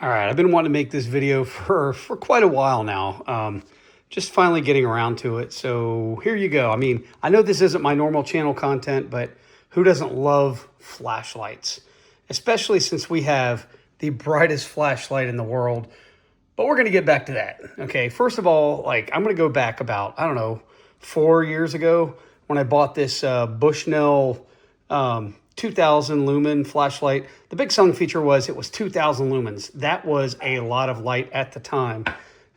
All right, I've been wanting to make this video for quite a while now. Just finally getting around to it. So here you go. I mean, I know this isn't my normal channel content, but who doesn't love flashlights? Especially since we have the brightest flashlight in the world. But we're going to get back to that. Okay, first of all, I'm going to go back about, I don't know, 4 years ago when I bought this Bushnell 2000 lumen flashlight. The big selling feature was it was 2000 lumens. That was a lot of light at the time.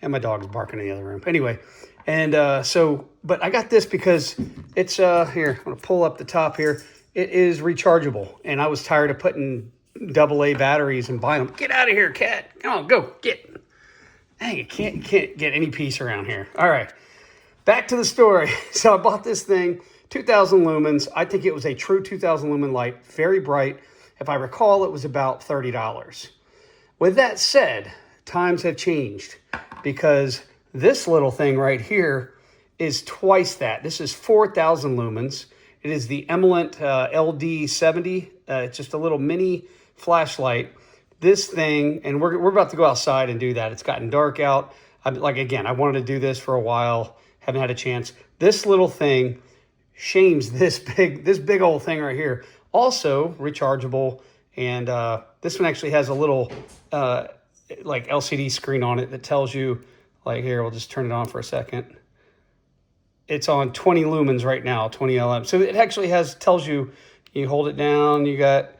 And my dog's barking in the other room. Anyway, and but I got this because it's, here, I'm going to pull up the top here. It is rechargeable. And I was tired of putting AA batteries and buying them. Get out of here, cat. Come on, go, get. Dang, you can't get any peace around here. All right, back to the story. So I bought this thing, 2000 lumens. I think it was a true 2000 lumen light, very bright. If I recall, it was about $30. With that said, times have changed because this little thing right here is twice that. This is 4000 lumens. It is the Emerald LD70. It's just a little mini flashlight. This thing, and we're about to go outside and do that. It's gotten dark out. Again, I wanted to do this for a while. Haven't had a chance. This little thing shames this big old thing right here. Also rechargeable, and this one actually has a little LCD screen on it that tells you, here, we'll just turn it on for a second. It's on 20 lumens right now, 20 LM. So it actually tells you, you hold it down, you got,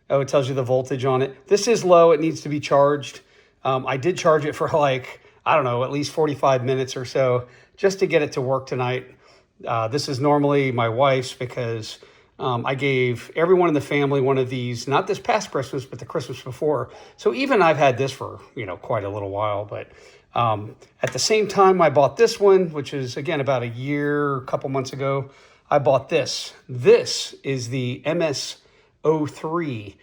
it tells you the voltage on it. This is low, it needs to be charged. I did charge it for I don't know, at least 45 minutes or so just to get it to work tonight. This is normally my wife's because I gave everyone in the family one of these, not this past Christmas, but the Christmas before. So even I've had this for, quite a little while, but at the same time I bought this one, which is again about a couple months ago, I bought this. This is the MS32.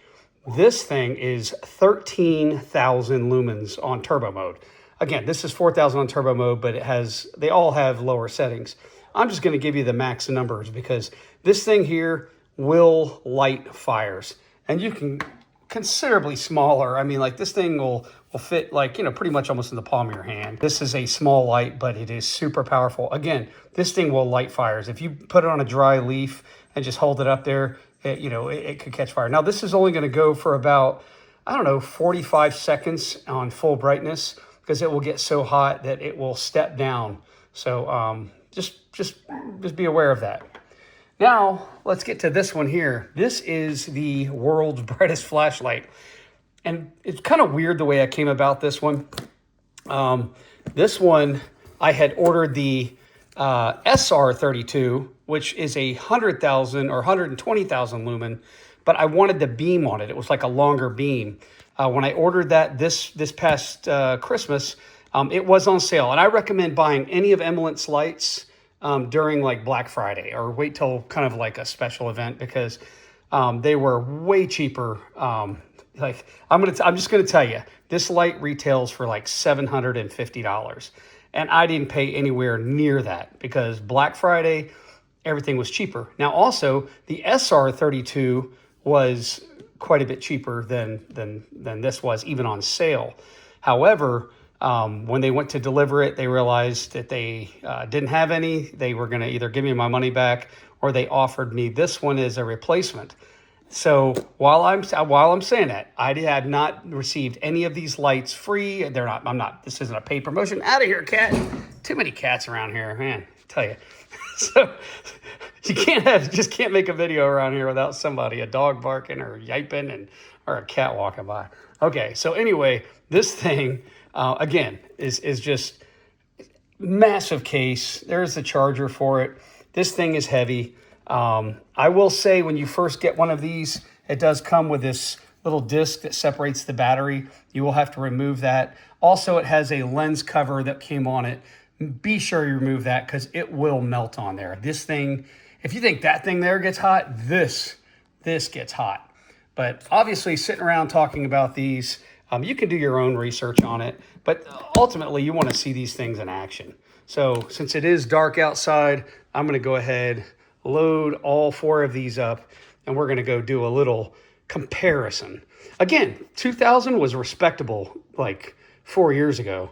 This thing is 13,000 lumens on turbo mode. Again, this is 4,000 on turbo mode, but they all have lower settings. I'm just going to give you the max numbers because this thing here will light fires, and you can considerably smaller. I mean, this thing will fit pretty much almost in the palm of your hand. This is a small light, but it is super powerful. Again, this thing will light fires. If you put it on a dry leaf and just hold it up there, it could catch fire. Now, this is only going to go for about, 45 seconds on full brightness because it will get so hot that it will step down. So just be aware of that. Now, let's get to this one here. This is the world's brightest flashlight. And it's kind of weird the way I came about this one. This one, I had ordered the SR32, which is a 100,000 or 120,000 lumen, but I wanted the beam on it. It was like a longer beam. When I ordered that this past Christmas, it was on sale. And I recommend buying any of Emerald's lights during Black Friday, or wait till kind of a special event because they were way cheaper. I'm just gonna tell you, this light retails for $750. And I didn't pay anywhere near that because Black Friday, everything was cheaper. Now, also, the SR32 was quite a bit cheaper than this was, even on sale. However, when they went to deliver it, they realized that they didn't have any. They were going to either give me my money back or they offered me this one as a replacement. So while I'm saying that, I had not received any of these lights free. This isn't a paid promotion. Out of here, cat. Too many cats around here, man, I tell you. So you just can't make a video around here without a dog barking or yiping or a cat walking by. Okay, so anyway, this thing, again, is just massive case. There's the charger for it. This thing is heavy. I will say when you first get one of these, it does come with this little disc that separates the battery. You will have to remove that. Also, it has a lens cover that came on it. Be sure you remove that because it will melt on there. This thing, if you think that thing there gets hot, this gets hot. But obviously sitting around talking about these, you can do your own research on it, but ultimately you want to see these things in action. So since it is dark outside, I'm going to go ahead, load all 4 of these up, and we're going to go do a little comparison. Again, 2000 was respectable like 4 years ago,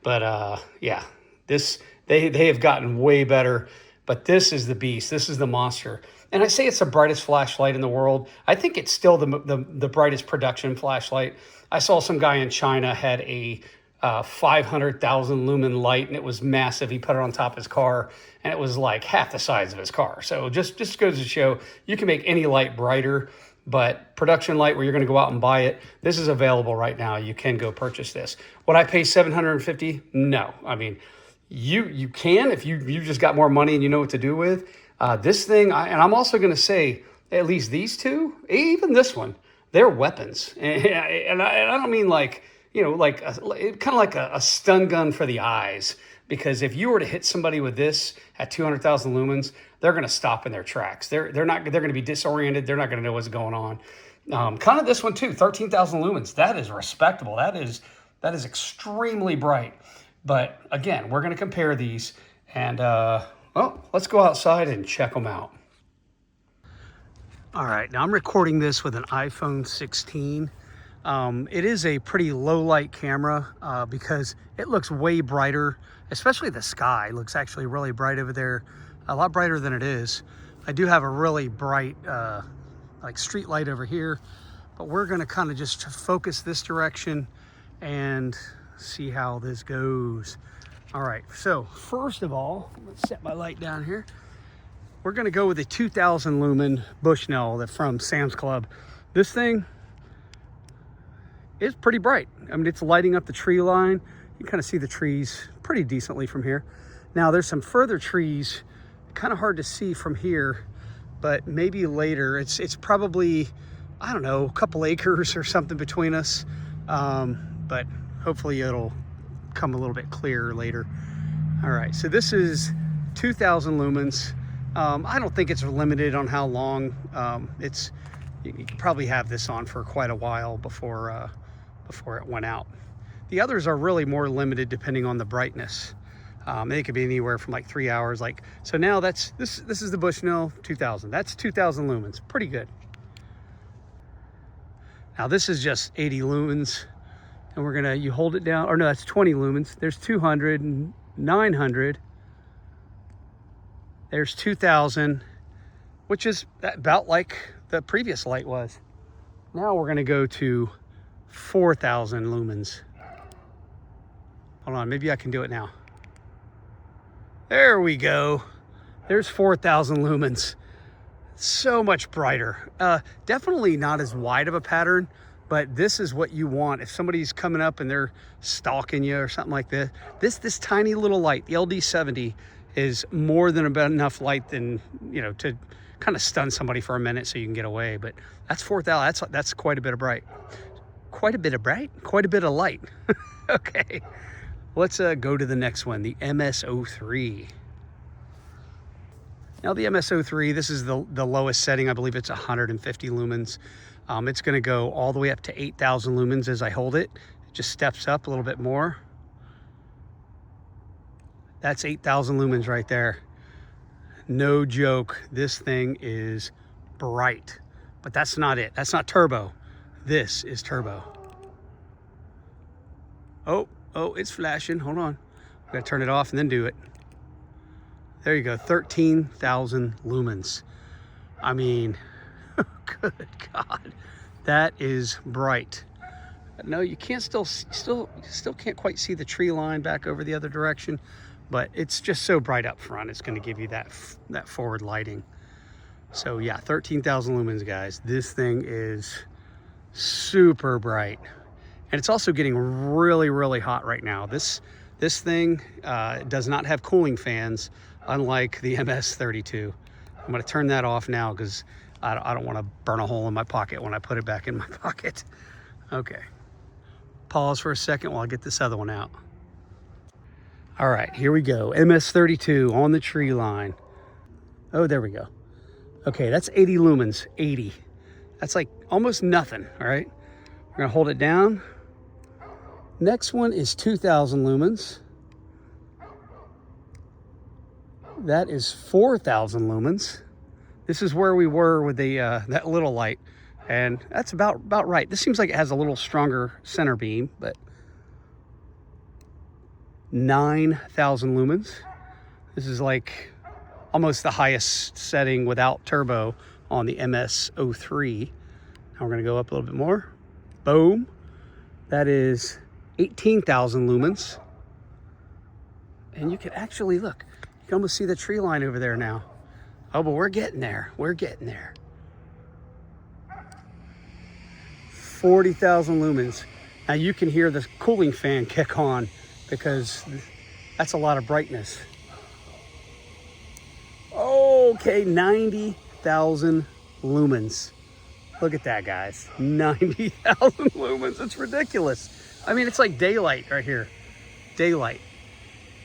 but yeah, this they have gotten way better. But this is the beast. This is the monster. And I say it's the brightest flashlight in the world. I think it's still the brightest production flashlight. I saw some guy in China had a 500,000 lumen light, and it was massive. He put it on top of his car, and it was like half the size of his car. So just goes to show you can make any light brighter, but production light where you're going to go out and buy it, this is available right now. You can go purchase this. Would I pay $750? No. I mean, you can if you just got more money and you know what to do with. This thing, and I'm also going to say, at least these two, even this one, they're weapons. And I don't mean like, like kind of like a stun gun for the eyes. Because if you were to hit somebody with this at 200,000 lumens, they're going to stop in their tracks. They're going to be disoriented. They're not going to know what's going on. Kind of this one too, 13,000 lumens. That is respectable. That is extremely bright. But again, we're going to compare these, and well, let's go outside and check them out. All right, now I'm recording this with an iPhone 16. It is a pretty low light camera because it looks way brighter, especially the sky looks actually really bright over there, a lot brighter than it is. I do have a really bright like street light over here, but we're going to kind of just focus this direction and see how this goes. All right, so first of all, let's set my light down here. We're going to go with a 2000 lumen Bushnell that from Sam's Club. This thing is pretty bright. I mean, it's lighting up the tree line. You can kind of see the trees pretty decently from here. Now there's some further trees, kind of hard to see from here, but maybe later. It's probably, I don't know, a couple acres or something between us, but hopefully it'll come a little bit clearer later. All right, so this is 2000 lumens. I don't think it's limited on how long. You could probably have this on for quite a while before it went out. The others are really more limited depending on the brightness. They could be anywhere from like 3 hours. So now this is the Bushnell 2000. That's 2000 lumens, pretty good. Now this is just 80 lumens. And you hold it down, or no, that's 20 lumens. There's 200 and 900. There's 2000, which is about like the previous light was. Now we're gonna go to 4,000 lumens. Hold on, maybe I can do it now. There we go. There's 4,000 lumens. So much brighter. Definitely not as wide of a pattern, but this is what you want. If somebody's coming up and they're stalking you or something like that, this tiny little light, the LD70, is more than about enough light than, to kind of stun somebody for a minute so you can get away. But that's 4,000. That's quite a bit of bright. Quite a bit of bright? Quite a bit of light. Okay. Let's go to the next one, the MS03. Now the MS03, this is the lowest setting. I believe it's 150 lumens. It's going to go all the way up to 8,000 lumens as I hold it. It just steps up a little bit more. That's 8,000 lumens right there. No joke. This thing is bright, but that's not it. That's not turbo. This is turbo. Oh, it's flashing. Hold on. I'm going to turn it off and then do it. There you go. 13,000 lumens. I mean, good God, that is bright. No, you can't still can't quite see the tree line back over the other direction, but it's just so bright up front. It's going to give you that forward lighting. So yeah, 13,000 lumens, guys. This thing is super bright, and it's also getting really, really hot right now. This thing does not have cooling fans, unlike the MS32. I'm going to turn that off now because I don't want to burn a hole in my pocket when I put it back in my pocket. Okay. Pause for a second while I get this other one out. All right, here we go. MS32 on the tree line. Oh, there we go. Okay, that's 80 lumens, 80. That's like almost nothing, all right? We're gonna hold it down. Next one is 2,000 lumens. That is 4,000 lumens. This is where we were with the that little light. And that's about right. This seems like it has a little stronger center beam, but 9,000 lumens. This is like almost the highest setting without turbo on the MS03. Now we're gonna go up a little bit more. Boom. That is 18,000 lumens. And you can actually look, you can almost see the tree line over there now. Oh, but we're getting there. We're getting there. 40,000 lumens. Now you can hear the cooling fan kick on because that's a lot of brightness. Okay, 90,000 lumens. Look at that, guys. 90,000 lumens. It's ridiculous. I mean, it's like daylight right here. Daylight.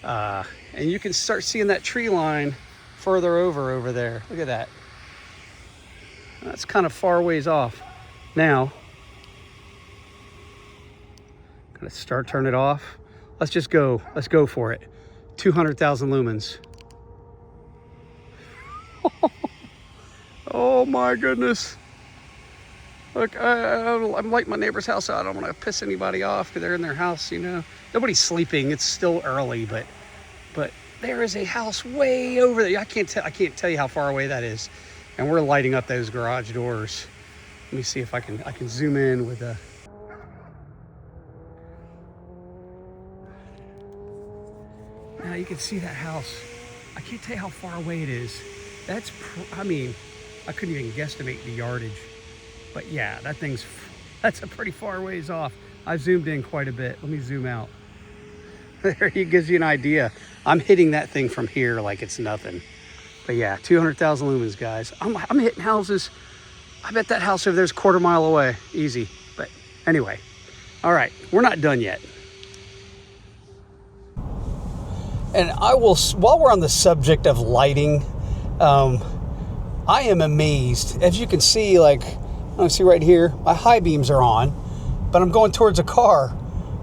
And you can start seeing that tree line further over there. Look at that. That's kind of far ways off. Now, I'm gonna start turning it off. Let's just go. Let's go for it. 200,000 lumens. Oh my goodness. Look, I'm lighting my neighbor's house out. I don't want to piss anybody off because they're in their house, you know. Nobody's sleeping. It's still early, but there is a house way over there. I can't tell you how far away that is. And we're lighting up those garage doors. Let me see if I can zoom in with a. Now you can see that house. I can't tell you how far away it is. That's, I mean, I couldn't even guesstimate the yardage. But yeah, that's a pretty far ways off. I zoomed in quite a bit. Let me zoom out. There, he gives you an idea. I'm hitting that thing from here like it's nothing. But yeah, 200,000 lumens, guys. I'm hitting houses. I bet that house over there's a quarter mile away. Easy. But anyway, all right, we're not done yet. And I will, while we're on the subject of lighting, I am amazed. As you can see, like, I see right here, my high beams are on, but I'm going towards a car.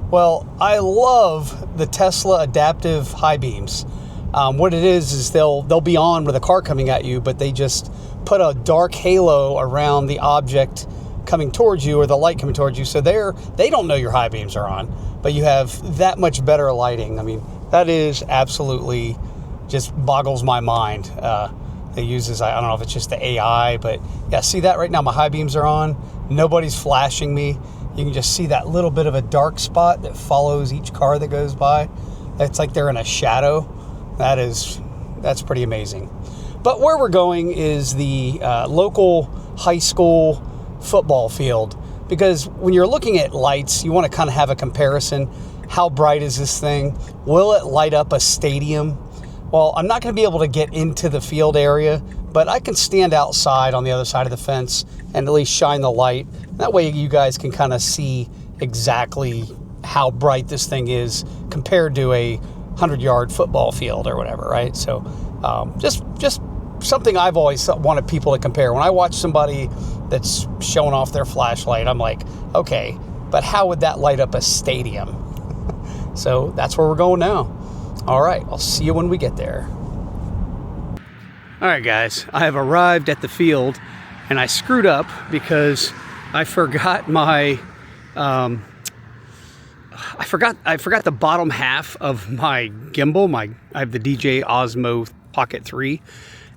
Well, I love the Tesla adaptive high beams. What it is they'll be on with a car coming at you, but they just put a dark halo around the object coming towards you or the light coming towards you. So they don't know your high beams are on, but you have that much better lighting. I mean, that is absolutely just boggles my mind. It uses, I don't know if it's just the AI, but yeah, see that right now, my high beams are on. Nobody's flashing me. You can just see that little bit of a dark spot that follows each car that goes by. It's like they're in a shadow. That's pretty amazing. But where we're going is the local high school football field, because when you're looking at lights, you want to kind of have a comparison. How bright is this thing? Will it light up a stadium? Well, I'm not going to be able to get into the field area, but I can stand outside on the other side of the fence and at least shine the light. That way you guys can kind of see exactly how bright this thing is compared to a 100-yard football field or whatever, right? So just something I've always wanted people to compare. When I watch somebody that's showing off their flashlight, I'm like, okay, but how would that light up a stadium? So that's where we're going now. All right, I'll see you when we get there. All right, guys, I have arrived at the field, and I screwed up because I forgot my, I forgot the bottom half of my gimbal. I have the DJI Osmo Pocket 3,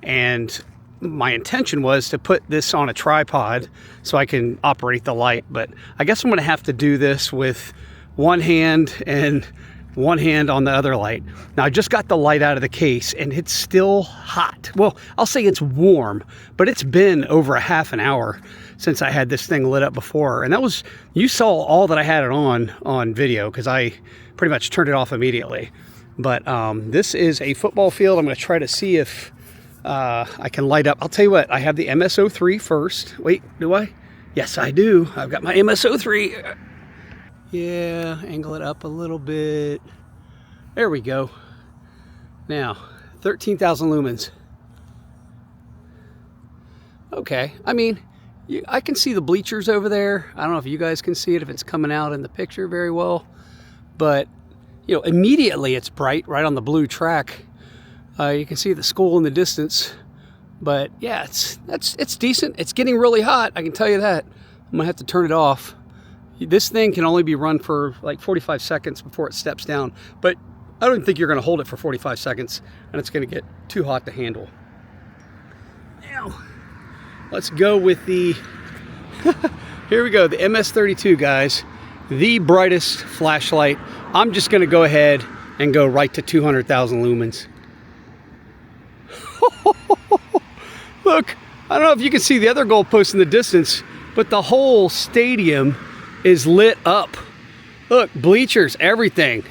and my intention was to put this on a tripod so I can operate the light, but I guess I'm gonna have to do this with one hand and one hand on the other light. Now I just got the light out of the case and it's still hot. Well, I'll say it's warm, but it's been over a half an hour since I had this thing lit up before. And that was, you saw all that I had it on video because I pretty much turned it off immediately. But this is a football field. I'm gonna try to see if I can light up. I'll tell you what, I have the MS03 first. Wait, do I? Yes, I do. I've got my MS03. Yeah, angle it up a little bit. There we go. Now, 13,000 lumens. Okay, I mean, I can see the bleachers over there. I don't know if you guys can see it, if it's coming out in the picture very well. But, you know, immediately it's bright right on the blue track. You can see the school in the distance. But yeah, it's decent. It's getting really hot, I can tell you that. I'm gonna have to turn it off. This thing can only be run for like 45 seconds before it steps down, but I don't think you're gonna hold it for 45 seconds and it's gonna get too hot to handle. Now, let's go with the, here we go, the MS32, guys. The brightest flashlight. I'm just gonna go ahead and go right to 200,000 lumens. Look, I don't know if you can see the other goalpost in the distance, but the whole stadium is lit up. Look, bleachers, everything.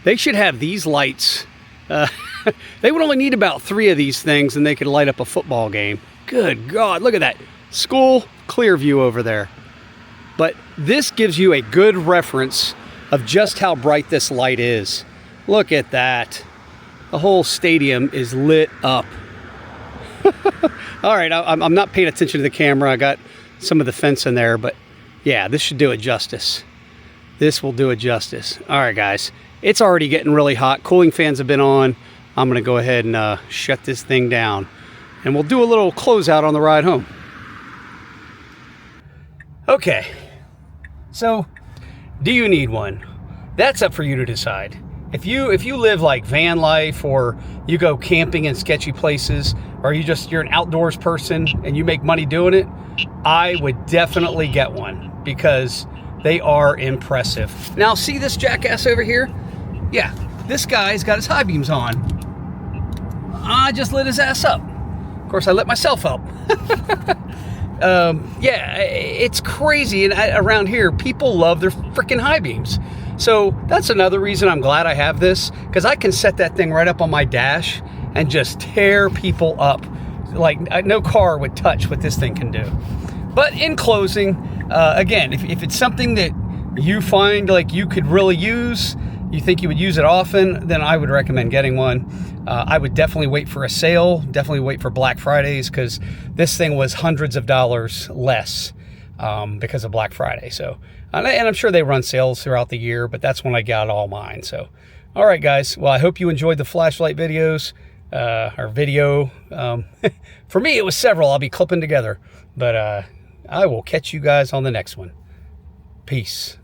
They should have these lights. They would only need about 3 of these things and they could light up a football game. Good God, look at that. School clear view over there. But this gives you a good reference of just how bright this light is. Look at that. The whole stadium is lit up. All right, I'm not paying attention to the camera. I got some of the fence in there, but yeah, this should do it justice. This will do it justice. All right, guys, it's already getting really hot. Cooling fans have been on. I'm gonna go ahead and shut this thing down, and we'll do a little closeout on the ride home. Okay, so do you need one? That's up for you to decide. If you live like van life, or you go camping in sketchy places, or you're an outdoors person and you make money doing it, I would definitely get one because they are impressive. Now see this jackass over here? Yeah, this guy's got his high beams on. I just lit his ass up. Of course, I lit myself up. Yeah, it's crazy. And around here, people love their freaking high beams. So that's another reason I'm glad I have this, because I can set that thing right up on my dash and just tear people up like no car would touch what this thing can do. But in closing, again, if it's something that you find like you could really use, you think you would use it often, then I would recommend getting one. I would definitely wait for a sale, definitely wait for Black Fridays, because this thing was hundreds of dollars less because of Black Friday. So, and I'm sure they run sales throughout the year, but that's when I got all mine. So, all right, guys. Well, I hope you enjoyed the flashlight videos, or video. For me, it was several. I'll be clipping together, but I will catch you guys on the next one. Peace.